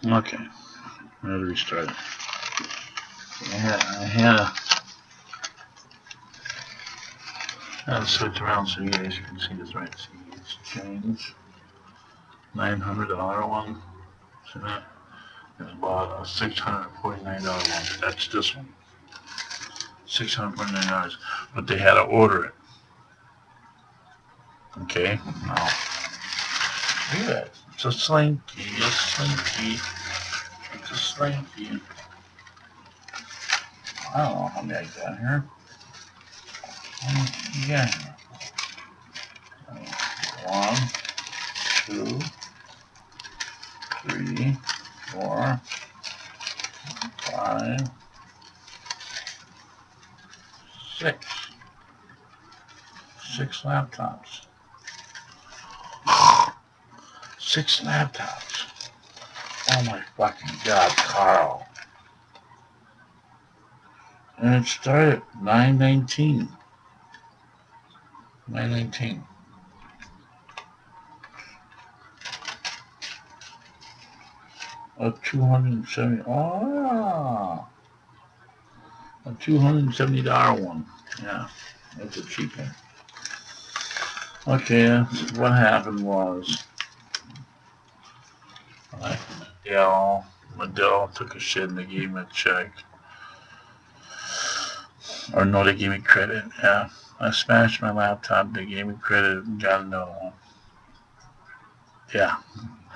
Okay, I had to restart it. I had to switch around so you guys can see this right. See, it's changed. $900 one. See that? It's about a $649 one. That's this one. $649. But they had to order it. Okay? Now, look at that. It's a slinky. A slinky. It's a slinky. I don't know how many I got here. Yeah. 1, 2, 3, 4, 5, 6. 6 laptops. 6 laptops. Oh my fucking god, Carl. And it started at 919. 919. A 270. Oh, a $270 one. Yeah, that's a cheap one. Okay, what happened was, Adele took a shit and they gave me a check. Or no, they gave me credit. Yeah, I smashed my laptop. They gave me credit and got another one. Yeah,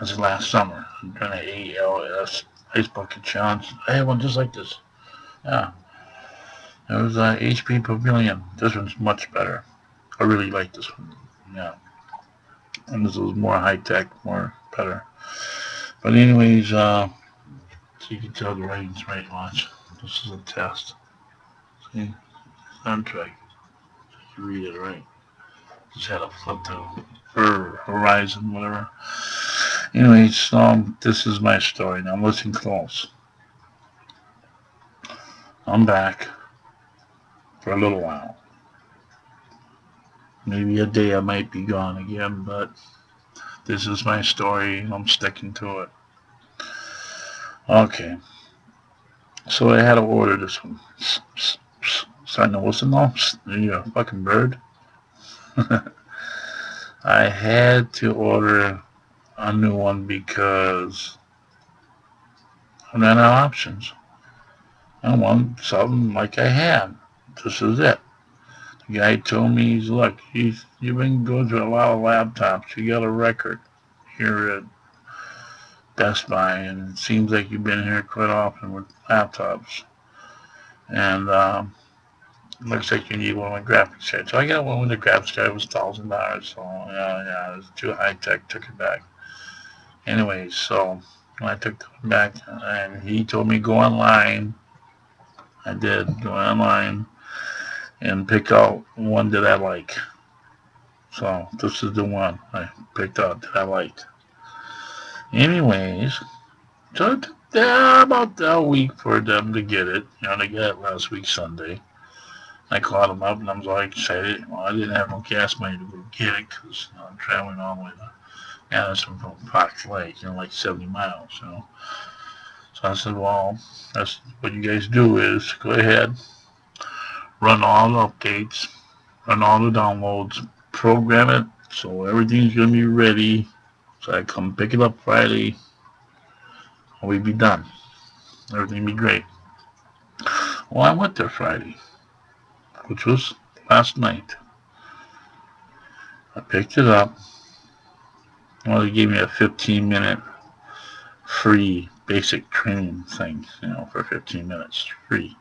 this is last summer. I'm doing an ALS Ice Bucket Challenge. I had one just like this. Yeah, it was HP Pavilion. This one's much better. I really like this one. Yeah, and this was more high tech, more better. But anyways, so you can tell the writing's right. Watch. This is a test. See, soundtrack. You read it right. Just had to flip to Horizon, whatever. Anyways, this is my story. Now listen close. I'm back for a little while. Maybe a day I might be gone again, but this is my story and I'm sticking to it. Okay. So I had to order this one. Starting to listen now? You a fucking bird? I had to order a new one because I ran out of options. I want something like I had. This is it. The guy told me, look, you've been going through a lot of laptops. You got a record here at Best Buy, and it seems like you've been here quite often with laptops. And looks like you need one with graphics card. So I got one with the graphics card. It was $1,000. So yeah, it was too high tech. Took it back. Anyways, so I took it back, and he told me go online. I did go online and pick out one that I like. So this is the one I picked out that I liked. Anyways, so it took about a week for them to get it. They got it last week Sunday. I called them up and I was all excited. Well, I didn't have no gas money to go get it because I'm traveling all the way to Madison from Fox Lake, like 70 miles, So I said, well, that's what you guys do is go ahead, run all the updates, run all the downloads, program it so everything's going to be ready. So I come pick it up Friday and we'd be done. Everything be great. Well, I went there Friday, which was last night. I picked it up. Well, they gave me a 15-minute free basic training thing, for 15 minutes free.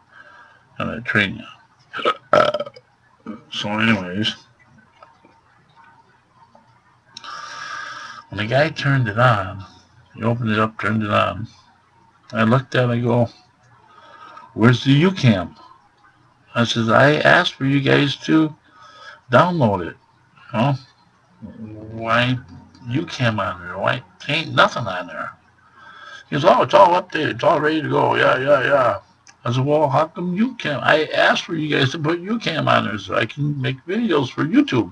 And I train you. So anyways, when the guy turned it on, he opened it up, turned it on, I looked at it, I go, where's the UCAM? I says, I asked for you guys to download it. Why UCAM on there? Why ain't nothing on there? He goes, oh, it's all updated. It's all ready to go. Yeah. I said, well, how come UCAM? I asked for you guys to put UCAM on there so I can make videos for YouTube.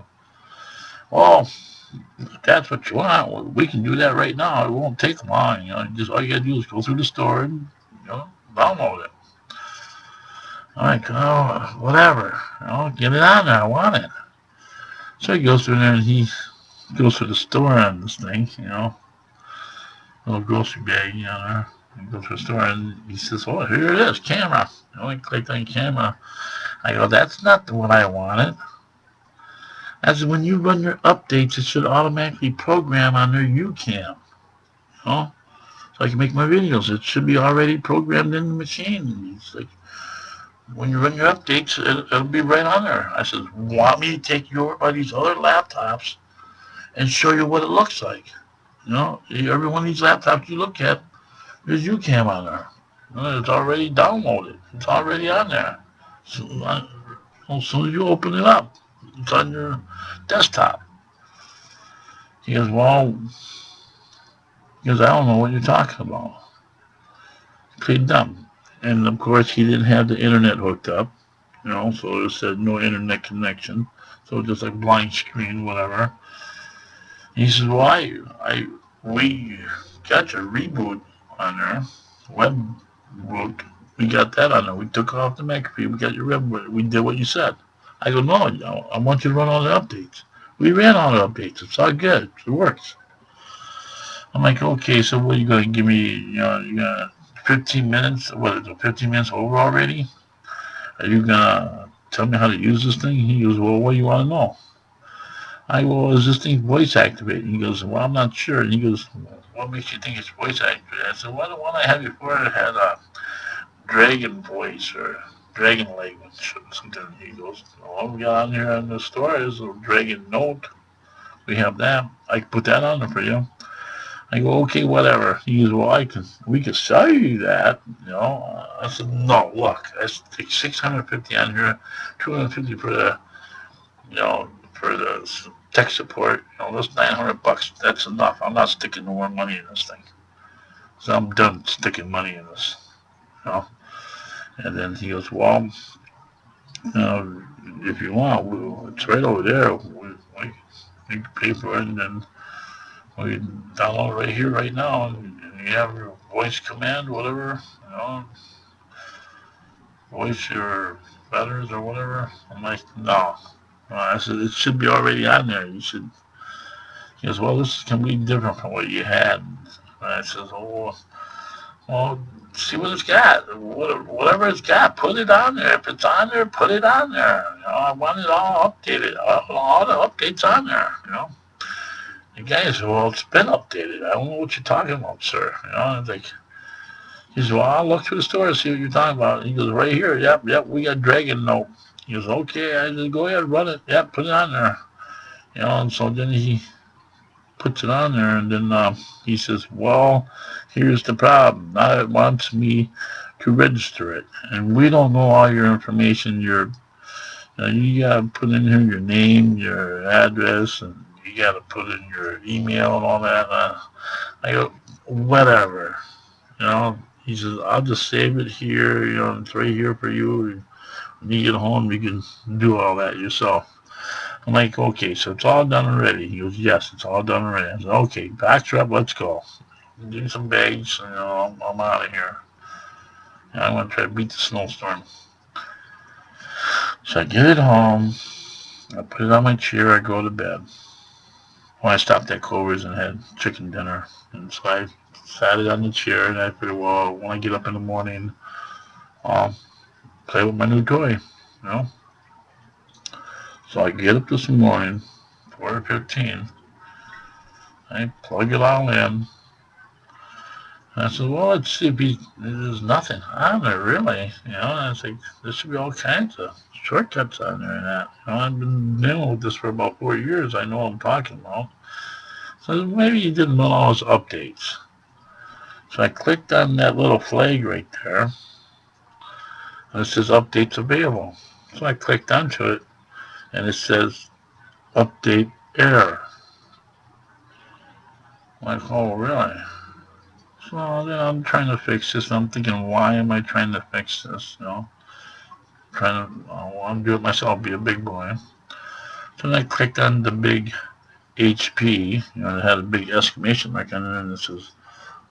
Well, if that's what you want, well, we can do that right now. It won't take long. Just all you gotta do is go through the store and download it. I'm like, oh, whatever. Get it on there. I want it. So he goes through there and he goes to the store on this thing, little grocery bag, there. He goes to the store and he says, "Oh, here it is, camera." I clicked on camera. I go, "That's not what I wanted." As when you run your updates, it should automatically program on their UCam, so I can make my videos. It should be already programmed in the machine. It's like when you run your updates, it'll be right on there. I said, "Want me to take your or these other laptops and show you what it looks like?" Every one of these laptops you look at, there's UCam on there. It's already downloaded. It's already on there. So, as soon as you open it up, it's on your desktop. He goes, "Well," he goes, "I don't know what you're talking about." Pretty dumb. And of course, he didn't have the internet hooked up, so it said no internet connection. So just like blank screen, whatever. And he says, "Well, we got your reboot on there, web boot. We got that on there. We took off the McAfee. We got your web boot. We did what you said." I go, "No, I want you to run all the updates." We ran all the updates. It's all good. It works. I'm like, "Okay, so what are you going to give me? You got 15 minutes? What is it, 15 minutes over already? Are you going to tell me how to use this thing?" He goes, "Well, what do you want to know?" I go, "Well, is this thing voice activated?" He goes, "Well, I'm not sure." And he goes, "What makes you think it's voice activated?" I said, "Well, the one I had before it had a dragon voice or dragon language or something." He goes, "Well, we got on here in the store is a dragon note. We have that. I can put that on there for you." I go, "Okay, whatever." He goes, "Well, we can sell you that." I said, "No, look, that's 650 on here, 250 for the, for the tech support. That's $900. That's enough. I'm not sticking no more money in this thing. So I'm done sticking money in this. You know. And then he goes, "Well, if you want, it's right over there. We can pay for it, and then we download it right here, right now. And you have your voice command, whatever, voice your letters or whatever." I'm like, "No." I said, "It should be already on there. You should." He goes, "Well, this is completely different from what you had." And I says, "Oh, well, see what it's got. Whatever it's got, put it on there. If it's on there, put it on there. I want it all updated. All the updates on there. The guy said, "Well, it's been updated. I don't know what you're talking about, sir." It's like, he says, "Well, I'll look through the store and see what you're talking about." He goes, "Right here. Yep, we got Dragon Note." He goes, "Okay." I just go ahead, run it. Yep, put it on there. And so then he puts it on there, and then he says, "Well, here's the problem. Now it wants me to register it, and we don't know all your information. You gotta put in here your name, your address, and you gotta put in your email and all that." I go, "Whatever." He says, "I'll just save it here. It's right here for you. When you get home, you can do all that yourself." I'm like, "Okay, so it's all done already." He goes, "Yes, it's all done already." I said, "Okay, back up, let's go. Do some bags, and I'm out of here. I'm going to try to beat the snowstorm." So I get it home. I put it on my chair. I go to bed. When I stopped at Clover's and had chicken dinner. And so I sat it on the chair, and I figured, well, when I get up in the morning, I'll play with my new toy. So I get up this morning, 4:15. I plug it all in. And I said, "Well, let's see if there's nothing on there, really." And I was like, there should be all kinds of shortcuts on there and that. I've been dealing with this for about 4 years. I know what I'm talking about. So maybe you didn't know all those updates. So I clicked on that little flag right there. And it says updates available. So I clicked onto it, and it says update error. I'm like, "Oh, really?" So then I'm trying to fix this. I'm thinking, why am I trying to fix this? I want to do it myself, be a big boy. So then I clicked on the big HP, it had a big exclamation mark on it, and it says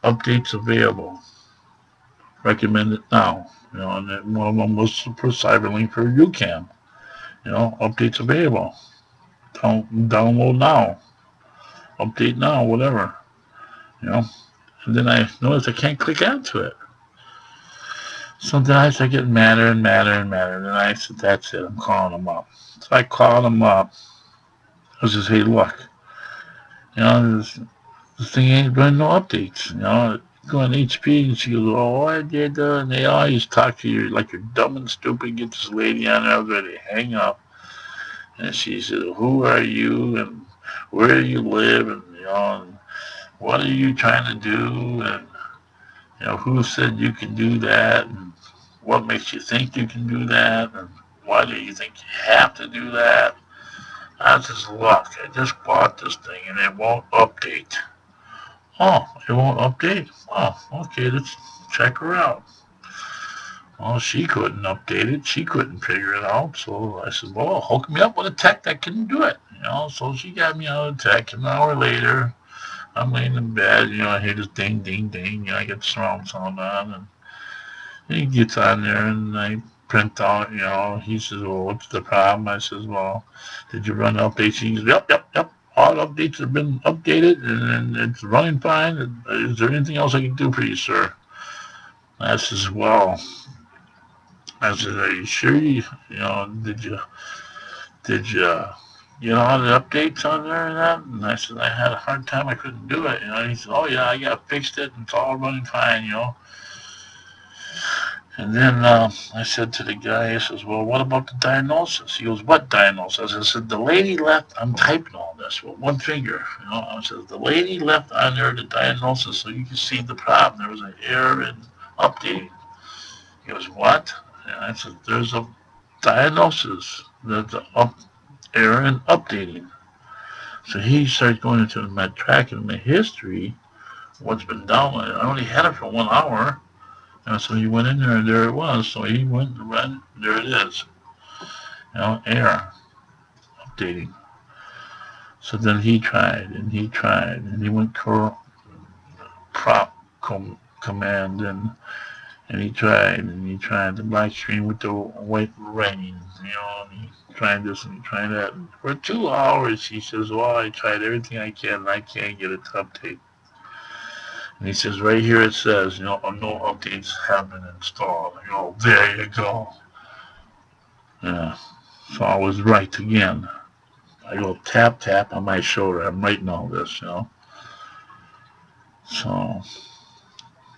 updates available. Recommend it now. And one of them was for cyberlink for UCAM. Updates available. Download now. Update now. Whatever. You know. And then I noticed I can't click onto it. So then I started getting madder and madder and madder. And then I said, that's it. I'm calling them up. So I called them up. I said, hey, look. This thing ain't running no updates. Go on HP, and she goes, oh, I did, and they always talk to you like you're dumb and stupid. Get this lady on there, I was ready to hang up. And she said, who are you, and where do you live, and what are you trying to do, and, who said you can do that, and what makes you think you can do that, and why do you think you have to do that? I says, look, I just bought this thing, and it won't update. Oh, it won't update? Oh, okay, let's check her out. Well, she couldn't update it. She couldn't figure it out. So I said, well, hook me up with a tech that can do it. So she got me out of tech. An hour later, I'm laying in bed. I hear this ding, ding, ding. I get surround sound on. And he gets on there, and I print out, he says, well, what's the problem? I says, well, did you run updates? He goes, yep, yep, yep. All updates have been updated, and it's running fine. Is there anything else I can do for you, sir? I says, well, I said, are you sure did you get all the updates on there and that? And I said, I had a hard time. I couldn't do it. He said, oh, yeah, I got fixed it. It's all running fine. And then I said to the guy, I says, well, what about the diagnosis? He goes, what diagnosis? I said, the lady left, I'm typing all this with one finger. I said, the lady left on there the diagnosis so you can see the problem. There was an error in updating. He goes, what? And I said, there's a diagnosis. There's an error in updating. So he starts going into my tracking, my history, what's been downloaded. I only had it for 1 hour. And so he went in there, and there it was. So he went and read, there it is. Error, updating. So then he tried, and he went prop command, and he tried the black screen with the white writing, and he tried this and he tried that. And for 2 hours, he says, well, I tried everything I can, and I can't get it to update. And he says, right here it says, no updates have been installed. There you go. Yeah. So I was right again. I go tap, tap on my shoulder. I'm writing all this, So,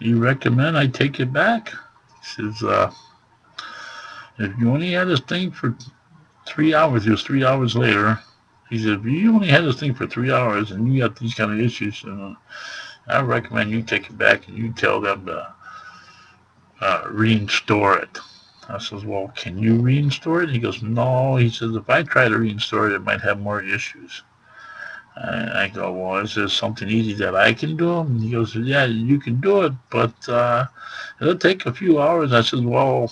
you recommend I take it back? He says, if you only had this thing for 3 hours, it was 3 hours later. He said, if you only had this thing for 3 hours and you got these kind of issues, I recommend you take it back and you tell them to reinstall it. I says, well, can you reinstall it? He goes, no. He says, if I try to reinstall it, it might have more issues. I go, well, is there something easy that I can do? And he goes, yeah, you can do it, but it'll take a few hours. I says, well,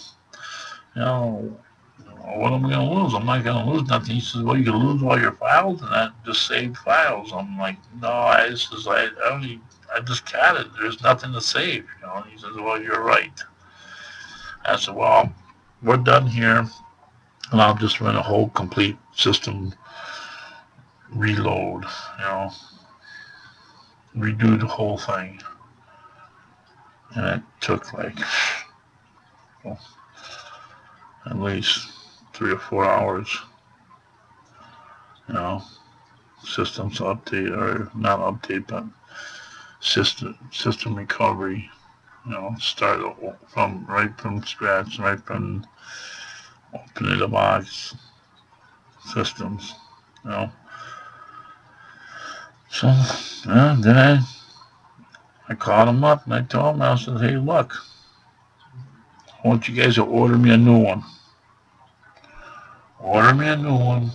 what am I going to lose? I'm not going to lose nothing. He says, well, you can lose all your files and that, just save files. I'm like, no, I just got it. There's nothing to save. He says, well, you're right. I said, well, we're done here, and I'll just run a whole complete system reload, redo the whole thing. And it took like, well, at least 3 or 4 hours, systems update, or not update, but system recovery, start from scratch, right from opening the box systems, So, then I called him up and I told him, I said, hey, look, I want you guys to order me a new one. Order me a new one,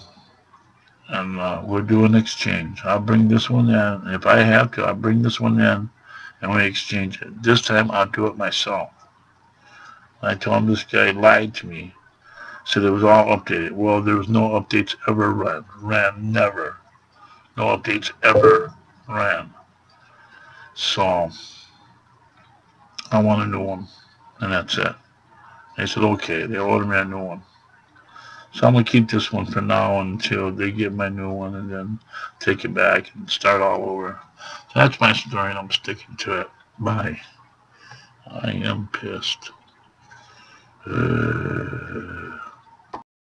and we'll do an exchange. I'll bring this one in. If I have to, I'll bring this one in, and we exchange it. This time, I'll do it myself. I told him this guy lied to me. Said it was all updated. Well, there was no updates ever ran. Never. No updates ever ran. So I want a new one, and that's it. They said, okay. They ordered me a new one. So I'm going to keep this one for now until they get my new one and then take it back and start all over. So that's my story, and I'm sticking to it. Bye. I am pissed.